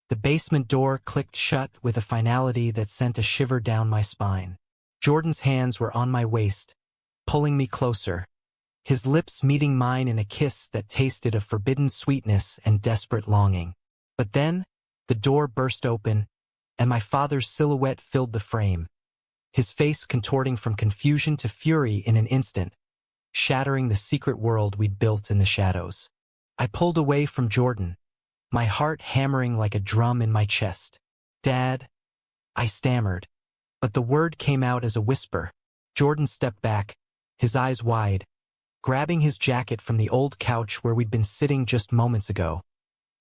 The basement door clicked shut with a finality that sent a shiver down my spine. Jordan's hands were on my waist, pulling me closer, his lips meeting mine in a kiss that tasted of forbidden sweetness and desperate longing. But then, the door burst open, and my father's silhouette filled the frame, his face contorting from confusion to fury in an instant, shattering the secret world we'd built in the shadows. I pulled away from Jordan, my heart hammering like a drum in my chest. "Dad," I stammered, but the word came out as a whisper. Jordan stepped back, his eyes wide, grabbing his jacket from the old couch where we'd been sitting just moments ago,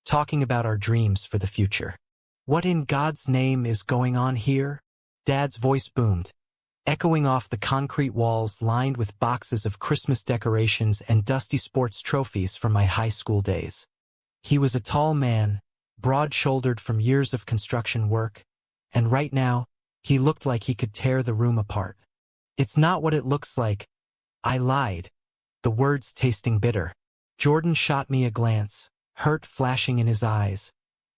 talking about our dreams for the future. "What in God's name is going on here?" Dad's voice boomed, echoing off the concrete walls lined with boxes of Christmas decorations and dusty sports trophies from my high school days. He was a tall man, broad-shouldered from years of construction work, and right now, he looked like he could tear the room apart. "It's not what it looks like," I lied, the words tasting bitter. Jordan shot me a glance, hurt flashing in his eyes,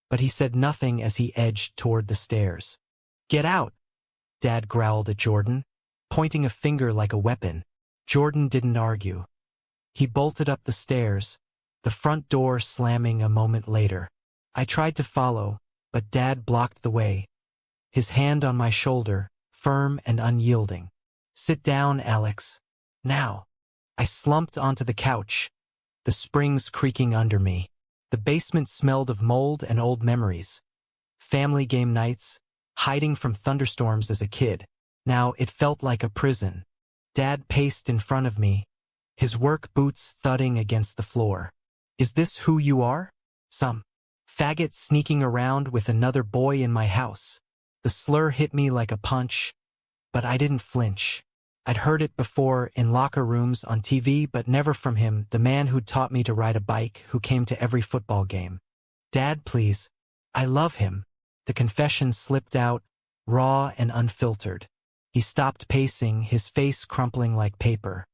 but he said nothing as he edged toward the stairs. "Get out," Dad growled at Jordan, pointing a finger like a weapon. Jordan didn't argue. He bolted up the stairs, the front door slamming a moment later. I tried to follow, but Dad blocked the way, his hand on my shoulder, firm and unyielding. "Sit down, Alex. Now." I slumped onto the couch, the springs creaking under me. The basement smelled of mold and old memories. Family game nights, hiding from thunderstorms as a kid. Now it felt like a prison. Dad paced in front of me, his work boots thudding against the floor. "Is this who you are? Some faggot sneaking around with another boy in my house?" The slur hit me like a punch, but I didn't flinch. I'd heard it before in locker rooms, on TV, but never from him, the man who'd taught me to ride a bike, who came to every football game. "Dad, please. I love him." The confession slipped out, raw and unfiltered. He stopped pacing, his face crumpling like paper.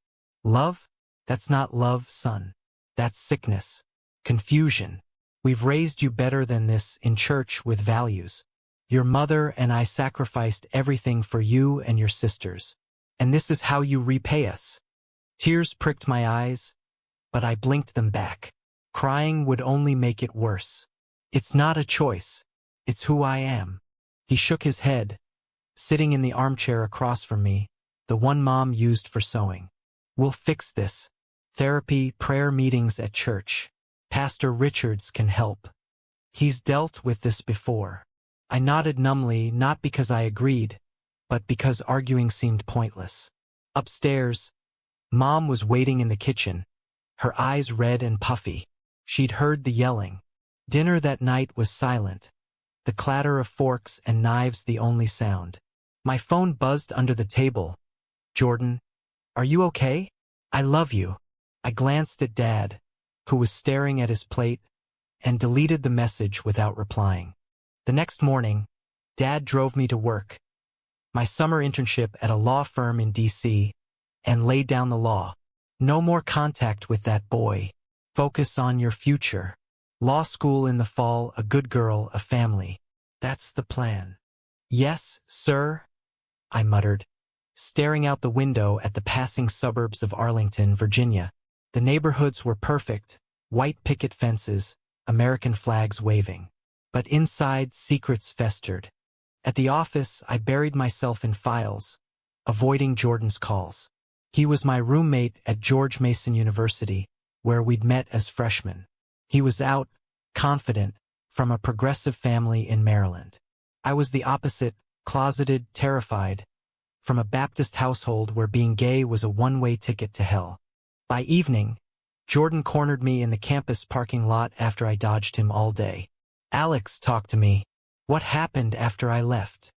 "Love? That's not love, son. That's sickness. Confusion. We've raised you better than this, in church, with values. Your mother and I sacrificed everything for you and your sisters. And this is how you repay us." Tears pricked my eyes, but I blinked them back. Crying would only make it worse. "It's not a choice. It's who I am." He shook his head, sitting in the armchair across from me, the one Mom used for sewing. "We'll fix this. Therapy, prayer meetings at church. Pastor Richards can help. He's dealt with this before." I nodded numbly, not because I agreed, but because arguing seemed pointless. Upstairs, Mom was waiting in the kitchen, her eyes red and puffy. She'd heard the yelling. Dinner that night was silent, the clatter of forks and knives the only sound. My phone buzzed under the table. "Jordan, are you okay? I love you." I glanced at Dad, who was staring at his plate, and deleted the message without replying. The next morning, Dad drove me to work, my summer internship at a law firm in D.C., and laid down the law. "No more contact with that boy. Focus on your future. Law school in the fall, a good girl, a family. That's the plan." "Yes, sir," I muttered, staring out the window at the passing suburbs of Arlington, Virginia. The neighborhoods were perfect, white picket fences, American flags waving. But inside, secrets festered. At the office, I buried myself in files, avoiding Jordan's calls. He was my roommate at George Mason University, where we'd met as freshmen. He was out, confident, from a progressive family in Maryland. I was the opposite, closeted, terrified, from a Baptist household where being gay was a one-way ticket to hell. By evening, Jordan cornered me in the campus parking lot after I dodged him all day. "Alex, talk to me. What happened after I left?"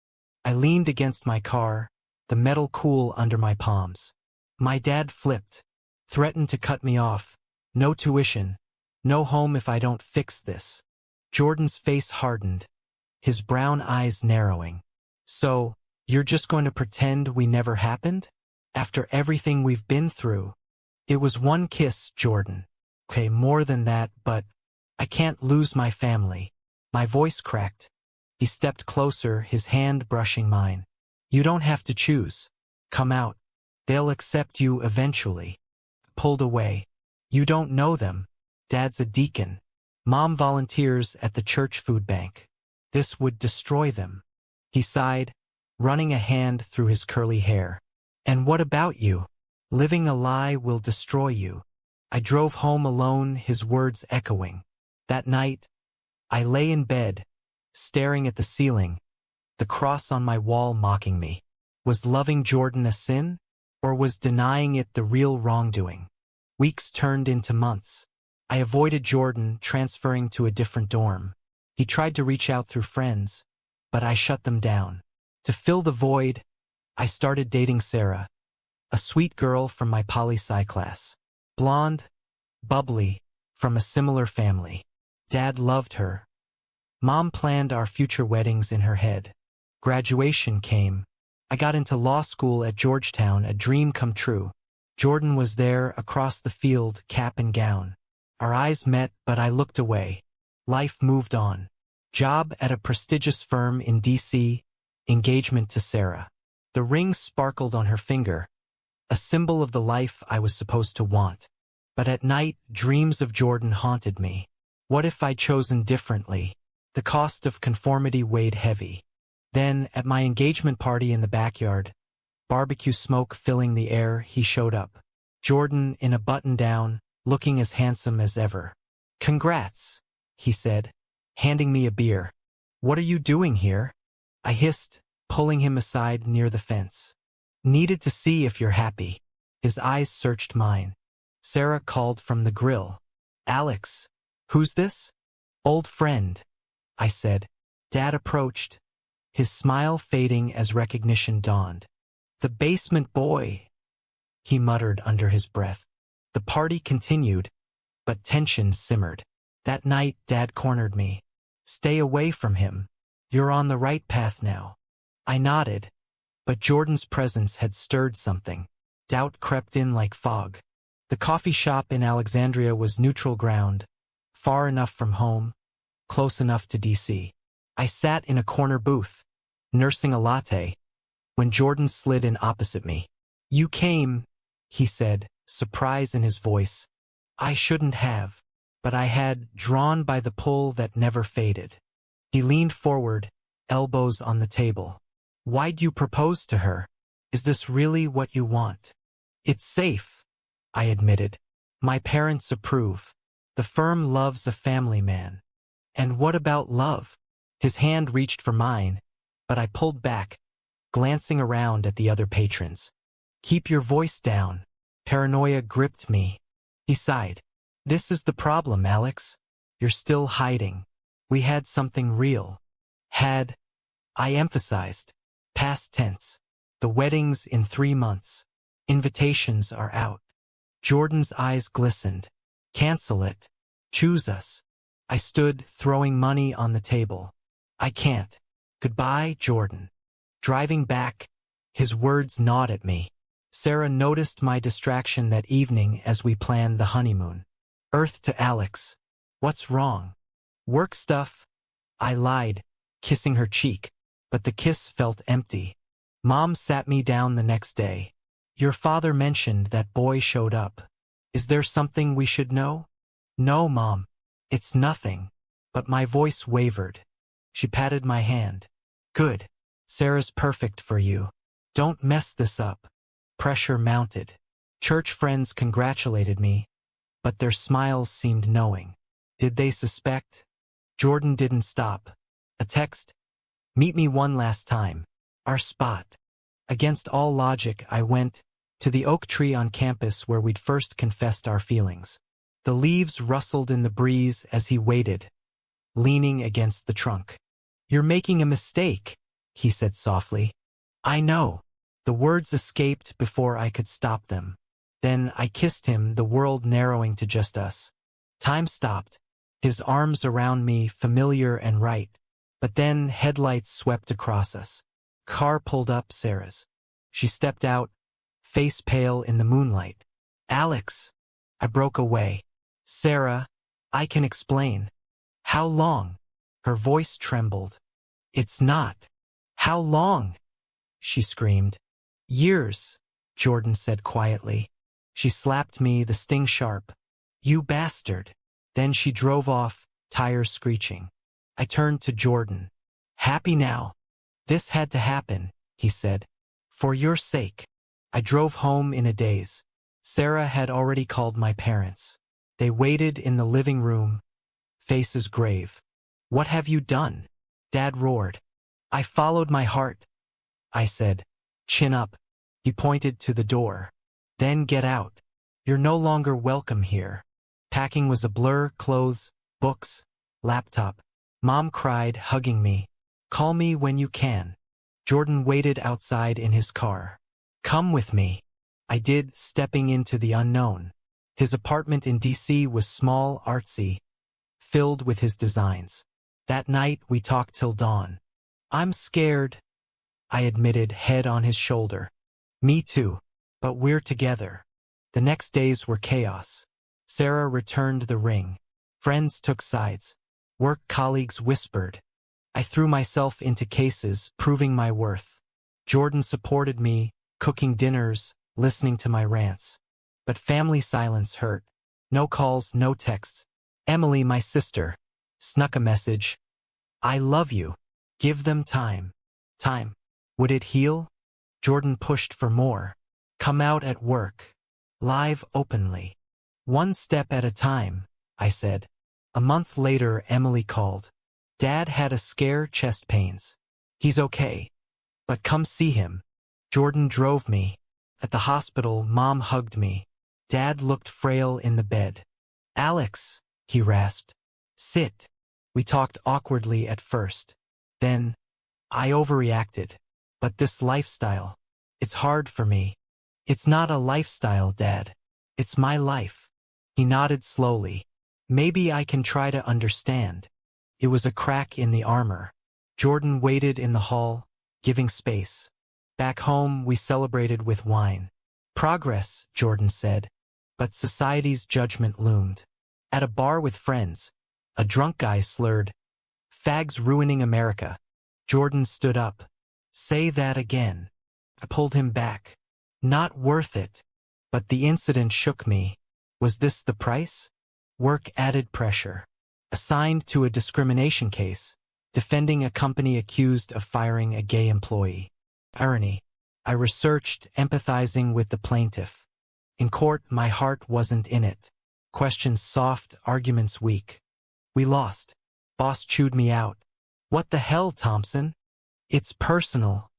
I leaned against my car, the metal cool under my palms. My dad flipped, threatened to cut me off. "No tuition, no home if I don't fix this." Jordan's face hardened, his brown eyes narrowing. "So, you're just going to pretend we never happened? After everything we've been through?" "It was one kiss, Jordan. Okay, more than that, but I can't lose my family. My voice cracked. He stepped closer, his hand brushing mine. You don't have to choose. Come out. They'll accept you eventually. Pulled away. You don't know them. Dad's a deacon. Mom volunteers at the church food bank. This would destroy them. He sighed, running a hand through his curly hair. And what about you? Living a lie will destroy you. I drove home alone, his words echoing. That night, I lay in bed, staring at the ceiling, the cross on my wall mocking me. Was loving Jordan a sin? Or was denying it the real wrongdoing? Weeks turned into months. I avoided Jordan, transferring to a different dorm. He tried to reach out through friends, but I shut them down. To fill the void, I started dating Sarah, a sweet girl from my poli-sci class. Blonde, bubbly, from a similar family. Dad loved her. Mom planned our future weddings in her head. Graduation came. I got into law school at Georgetown, a dream come true. Jordan was there, across the field, cap and gown. Our eyes met, but I looked away. Life moved on. Job at a prestigious firm in D.C., engagement to Sarah. The ring sparkled on her finger, a symbol of the life I was supposed to want. But at night, dreams of Jordan haunted me. What if I'd chosen differently? The cost of conformity weighed heavy. Then, at my engagement party in the backyard, barbecue smoke filling the air, he showed up. Jordan in a button-down, looking as handsome as ever. Congrats, he said, handing me a beer. What are you doing here? I hissed, pulling him aside near the fence. Needed to see if you're happy. His eyes searched mine. Sarah called from the grill. Alex, who's this? Old friend, I said. Dad approached, his smile fading as recognition dawned. The basement boy, he muttered under his breath. The party continued, but tension simmered. That night, Dad cornered me. Stay away from him. You're on the right path now. I nodded, but Jordan's presence had stirred something. Doubt crept in like fog. The coffee shop in Alexandria was neutral ground, far enough from home, close enough to D.C. I sat in a corner booth, nursing a latte, when Jordan slid in opposite me. You came, he said, surprise in his voice. I shouldn't have, but I had, drawn by the pull that never faded. He leaned forward, elbows on the table. Why'd you propose to her? Is this really what you want? It's safe, I admitted. My parents approve. The firm loves a family man. And what about love? His hand reached for mine, but I pulled back, glancing around at the other patrons. Keep your voice down. Paranoia gripped me. He sighed. This is the problem, Alex. You're still hiding. We had something real. Had, I emphasized. Past tense. The wedding's in 3 months. Invitations are out. Jordan's eyes glistened. Cancel it. Choose us. I stood, throwing money on the table. I can't. Goodbye, Jordan. Driving back, his words gnawed at me. Sarah noticed my distraction that evening as we planned the honeymoon. Earth to Alex. What's wrong? Work stuff. I lied, kissing her cheek, but the kiss felt empty. Mom sat me down the next day. Your father mentioned that boy showed up. Is there something we should know? No, Mom. It's nothing. But my voice wavered. She patted my hand. Good. Sarah's perfect for you. Don't mess this up. Pressure mounted. Church friends congratulated me, but their smiles seemed knowing. Did they suspect? Jordan didn't stop. A text. Meet me one last time. Our spot. Against all logic, I went to the oak tree on campus where we'd first confessed our feelings. The leaves rustled in the breeze as he waited, leaning against the trunk. You're making a mistake, he said softly. I know. The words escaped before I could stop them. Then I kissed him, the world narrowing to just us. Time stopped, his arms around me, familiar and right. But then headlights swept across us. Car pulled up, Sarah's. She stepped out, face pale in the moonlight. Alex. I broke away. Sarah, I can explain. How long? Her voice trembled. It's not. How long? She screamed. Years, Jordan said quietly. She slapped me, the sting sharp. You bastard. Then she drove off, tires screeching. I turned to Jordan. Happy now? This had to happen, he said. For your sake. I drove home in a daze. Sarah had already called my parents. They waited in the living room, faces grave. What have you done? Dad roared. I followed my heart, I said. Chin up. He pointed to the door. Then get out. You're no longer welcome here. Packing was a blur, clothes, books, laptop. Mom cried, hugging me. Call me when you can. Jordan waited outside in his car. Come with me. I did, stepping into the unknown. His apartment in D.C. was small, artsy, filled with his designs. That night we talked till dawn. I'm scared, I admitted, head on his shoulder. Me too, but we're together. The next days were chaos. Sarah returned the ring. Friends took sides. Work colleagues whispered. I threw myself into cases, proving my worth. Jordan supported me, cooking dinners, listening to my rants. But family silence hurt. No calls, no texts. Emily, my sister, snuck a message. I love you. Give them time. Time. Would it heal? Jordan pushed for more. Come out at work. Live openly. One step at a time, I said. A month later, Emily called. Dad had a scare, chest pains. He's okay. But come see him. Jordan drove me. At the hospital, Mom hugged me. Dad looked frail in the bed. Alex, he rasped. Sit. We talked awkwardly at first. Then, I overreacted. But this lifestyle, it's hard for me. It's not a lifestyle, Dad. It's my life. He nodded slowly. Maybe I can try to understand. It was a crack in the armor. Jordan waited in the hall, giving space. Back home, we celebrated with wine. Progress, Jordan said. But society's judgment loomed. At a bar with friends, a drunk guy slurred, Fags ruining America. Jordan stood up. Say that again. I pulled him back. Not worth it. But the incident shook me. Was this the price? Work added pressure. Assigned to a discrimination case, defending a company accused of firing a gay employee. Irony. I researched, empathizing with the plaintiff. In court, my heart wasn't in it. Questions soft, arguments weak. We lost. Boss chewed me out. What the hell, Thompson? It's personal,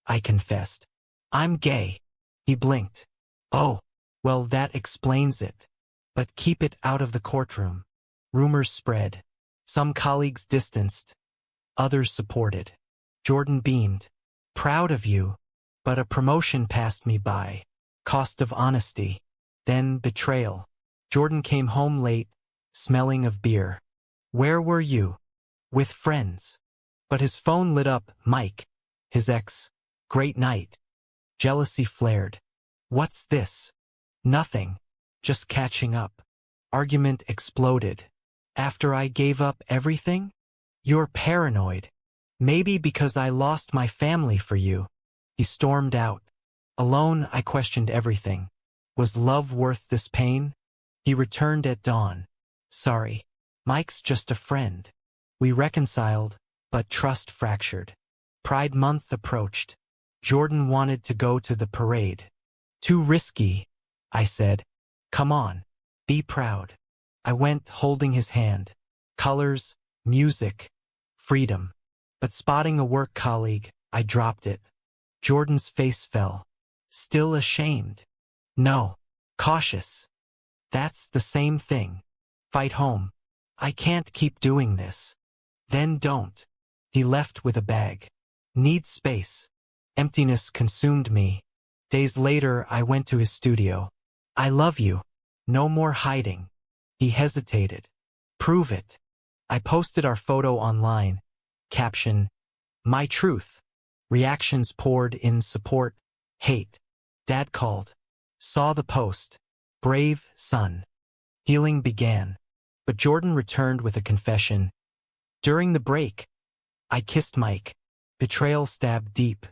I confessed. I'm gay. He blinked. Oh, well, that explains it. But keep it out of the courtroom. Rumors spread. Some colleagues distanced. Others supported. Jordan beamed. Proud of you. But a promotion passed me by. Cost of honesty. Then betrayal. Jordan came home late, smelling of beer. Where were you? With friends. But his phone lit up. Mike. His ex. Great night. Jealousy flared. What's this? Nothing. Just catching up. Argument exploded. After I gave up everything? You're paranoid. Maybe because I lost my family for you. He stormed out. Alone, I questioned everything. Was love worth this pain? He returned at dawn. Sorry. Mike's just a friend. We reconciled, but trust fractured. Pride Month approached. Jordan wanted to go to the parade. Too risky, I said. Come on. Be proud. I went, holding his hand. Colors, music, freedom. But spotting a work colleague, I dropped it. Jordan's face fell. Still ashamed. No. Cautious. That's the same thing. Fight home. I can't keep doing this. Then don't. He left with a bag. Need space. Emptiness consumed me. Days later, I went to his studio. I love you. No more hiding. He hesitated. Prove it. I posted our photo online. Caption. My truth. Reactions poured in support. Hate. Dad called. Saw the post. Brave son. Healing began. But Jordan returned with a confession. During the break, I kissed Mike. Betrayal stabbed deep.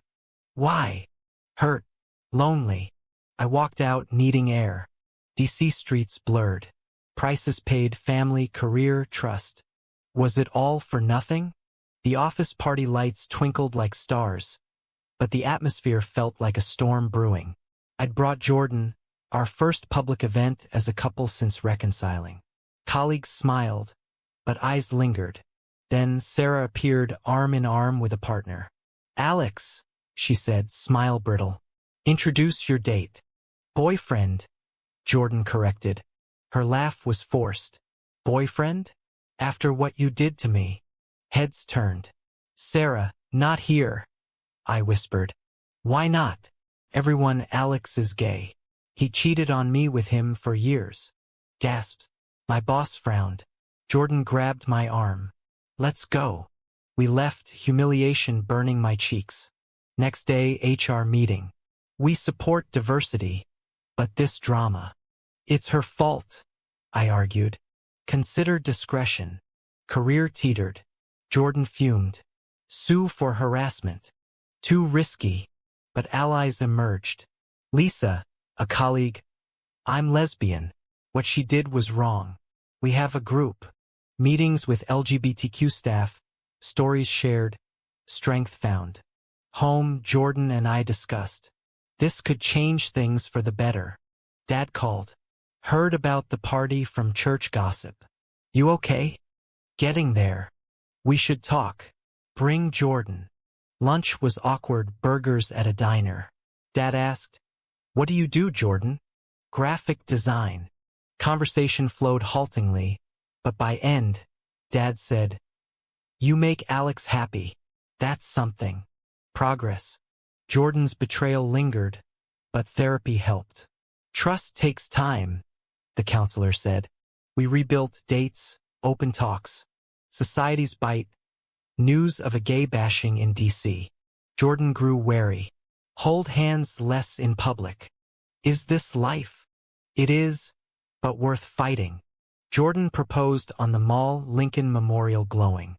Why? Hurt. Lonely. I walked out needing air. DC streets blurred. Prices paid, family, career, trust. Was it all for nothing? The office party lights twinkled like stars, but the atmosphere felt like a storm brewing. I'd brought Jordan, our first public event as a couple since reconciling. Colleagues smiled, but eyes lingered. Then Sarah appeared arm in arm with a partner. Alex, she said, smile brittle. Introduce your date. Boyfriend, Jordan corrected. Her laugh was forced. Boyfriend? After what you did to me. Heads turned. Sarah, not here, I whispered. Why not? Everyone, Alex is gay. He cheated on me with him for years. Gasped. My boss frowned. Jordan grabbed my arm. Let's go. We left, humiliation burning my cheeks. Next day, HR meeting. We support diversity, but this drama. It's her fault, I argued. Consider discretion. Career teetered. Jordan fumed. Sue for harassment. Too risky, but allies emerged. Lisa, a colleague. I'm lesbian. What she did was wrong. We have a group. Meetings with LGBTQ staff. Stories shared. Strength found. Home, Jordan and I discussed. This could change things for the better. Dad called. Heard about the party from church gossip. You okay? Getting there. We should talk. Bring Jordan. Lunch was awkward, burgers at a diner. Dad asked, what do you do, Jordan? Graphic design. Conversation flowed haltingly, but by end, Dad said, you make Alex happy. That's something. Progress. Jordan's betrayal lingered, but therapy helped. Trust takes time, the counselor said. We rebuilt dates, open talks. Society's bite. News of a gay bashing in DC. Jordan grew wary. Hold hands less in public. Is this life? It is, but worth fighting. Jordan proposed on the mall, Lincoln Memorial glowing.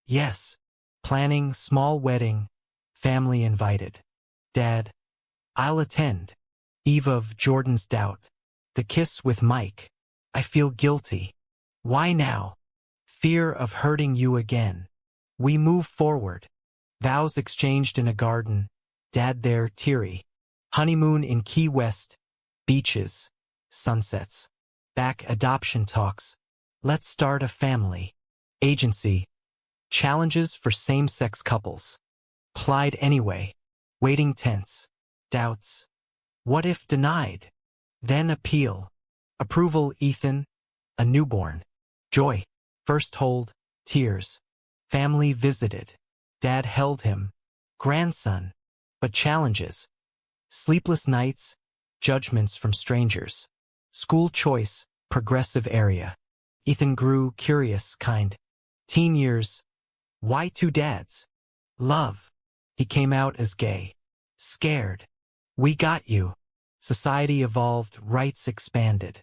Yes. Planning, small wedding, family invited. Dad, I'll attend. Eve of Jordan's doubt. The kiss with Mike. I feel guilty. Why now? Fear of hurting you again. We move forward. Vows exchanged in a garden. Dad there, teary. Honeymoon in Key West. Beaches. Sunsets. Back, adoption talks. Let's start a family. Agency. Challenges for same-sex couples. Applied anyway. Waiting tense. Doubts. What if denied? Then appeal. Approval, Ethan. A newborn. Joy. First hold. Tears. Family visited. Dad held him. Grandson. But challenges. Sleepless nights. Judgments from strangers. School choice. Progressive area. Ethan grew curious, kind. Teen years. Why two dads? Love. He came out as gay. Scared. We got you. Society evolved, rights expanded.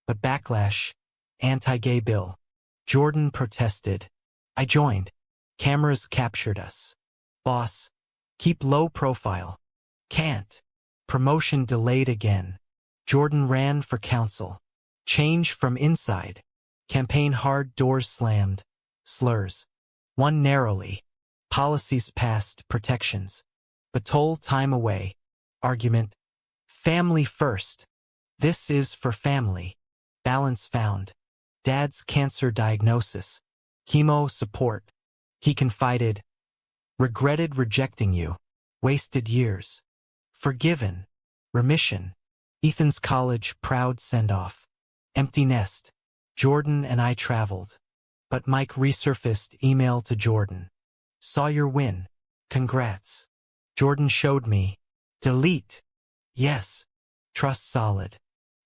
But backlash. Anti-gay bill. Jordan protested. I joined. Cameras captured us. Boss. Keep low profile. Can't. Promotion delayed again. Jordan ran for council. Change from inside. Campaign hard, doors slammed. Slurs. Won narrowly. Policies passed, protections. But toll time away. Argument. Family first. This is for family. Balance found. Dad's cancer diagnosis. Chemo support. He confided. Regretted rejecting you. Wasted years. Forgiven. Remission. Ethan's college, proud send-off. Empty nest. Jordan and I traveled. But Mike resurfaced, email to Jordan. Saw your win. Congrats. Jordan showed me. Delete. Yes. Trust solid.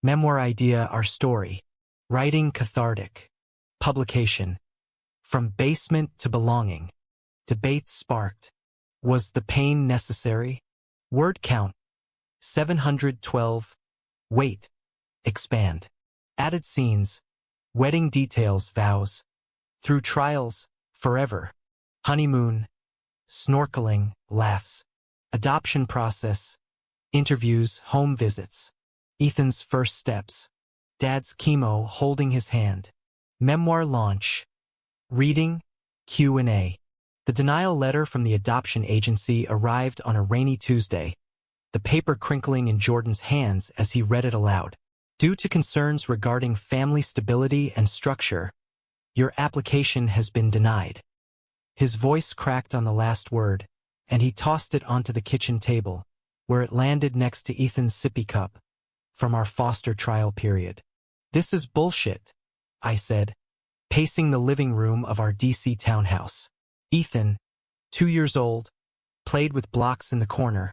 Memoir idea, our story. Writing cathartic. Publication. From basement to belonging. Debates sparked. Was the pain necessary? Word count. 712. Wait. Expand. Added scenes. Wedding details, vows. Through trials, Forever. Honeymoon. Snorkeling. Laughs. Adoption process. Interviews. Home visits. Ethan's first steps. Dad's chemo holding his hand. Memoir launch. Reading. Q&A. The denial letter from the adoption agency arrived on a rainy Tuesday, the paper crinkling in Jordan's hands as he read it aloud. Due to concerns regarding family stability and structure, your application has been denied. His voice cracked on the last word, and he tossed it onto the kitchen table, where it landed next to Ethan's sippy cup from our foster trial period. This is bullshit, I said, pacing the living room of our DC townhouse. Ethan, 2 years old, played with blocks in the corner,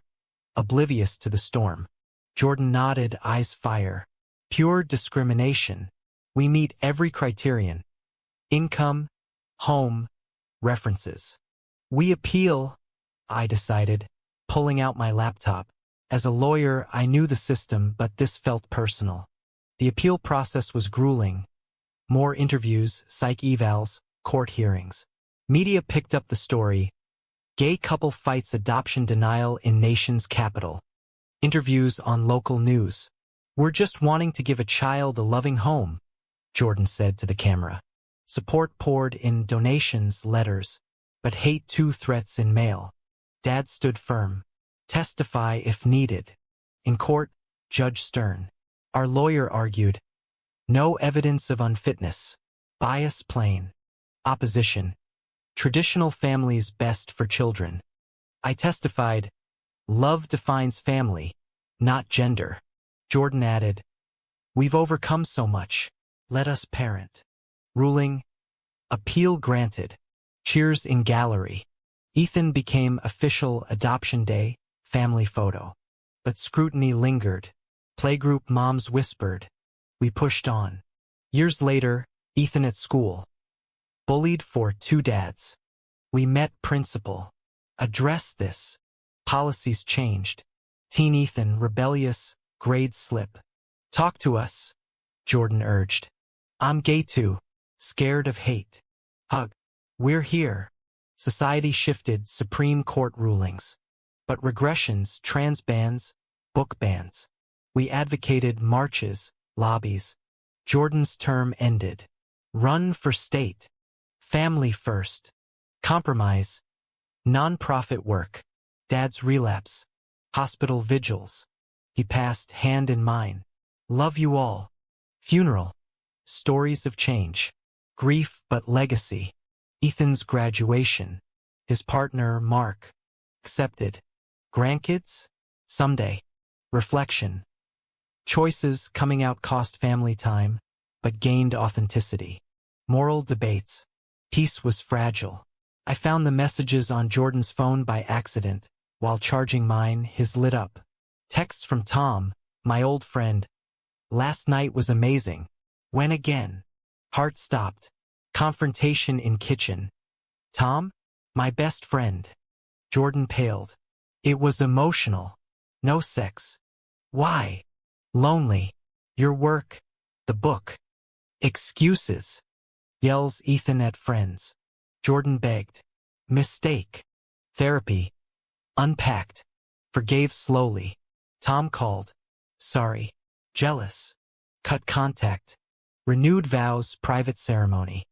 oblivious to the storm. Jordan nodded, eyes fire. Pure discrimination. We meet every criterion. Income, home, references. We appeal, I decided, pulling out my laptop. As a lawyer, I knew the system, but this felt personal. The appeal process was grueling. More interviews, psych evals, court hearings. Media picked up the story. Gay couple fights adoption denial in nation's capital. Interviews on local news. We're just wanting to give a child a loving home, Jordan said to the camera. Support poured in donations, letters, but hate too threats in mail. Dad stood firm. Testify if needed. In court, Judge Stern. Our lawyer argued. No evidence of unfitness. Bias plain. Opposition. Traditional families best for children. I testified. Love defines family, not gender. Jordan added. We've overcome so much. Let us parent. Ruling. Appeal granted. Cheers in gallery. Ethan became official adoption day, family photo. But scrutiny lingered. Playgroup moms whispered. We pushed on. Years later, Ethan at school. Bullied for 2 dads. We met principal. Addressed this. Policies changed. Teen Ethan, rebellious, grades slip. Talk to us, Jordan urged. I'm gay too. Scared of hate. Hug. We're here. Society shifted, Supreme Court rulings. But regressions, trans bans, book bans. We advocated marches, lobbies. Jordan's term ended. Run for state. Family first. Compromise. Non-profit work. Dad's relapse. Hospital vigils. He passed hand in mine. Love you all. Funeral. Stories of change. Grief but legacy. Ethan's graduation. His partner, Mark. Accepted. Grandkids? Someday. Reflection. Choices coming out cost family time, but gained authenticity. Moral debates. Peace was fragile. I found the messages on Jordan's phone by accident. While charging mine, his lit up. Texts from Tom, my old friend. Last night was amazing. When again? Heart stopped. Confrontation in kitchen. Tom? My best friend. Jordan paled. It was emotional. No sex. Why? Lonely. Your work. The book. Excuses. Yells Ethan at friends. Jordan begged. Mistake. Therapy. Unpacked. Forgave slowly. Tom called. Sorry. Jealous. Cut contact. Renewed vows, private ceremony.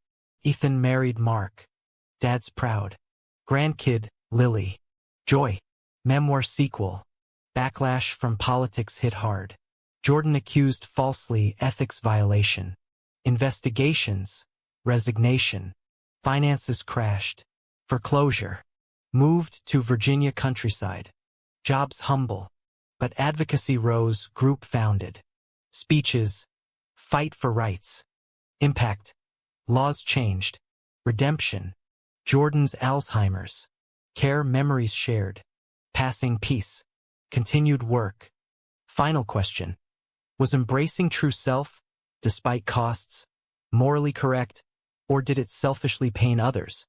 Ethan married Mark. Dad's proud. Grandkid, Lily. Joy. Memoir sequel. Backlash from politics hit hard. Jordan accused falsely, ethics violation. Investigations. Resignation. Finances crashed. Foreclosure. Moved to Virginia countryside. Jobs humble. But advocacy rose, group founded. Speeches. Fight for rights. Impact. Laws changed. Redemption. Jordan's Alzheimer's. Care, memories shared. Passing peace. Continued work. Final question. Was embracing true self, despite costs, morally correct, or did it selfishly pain others?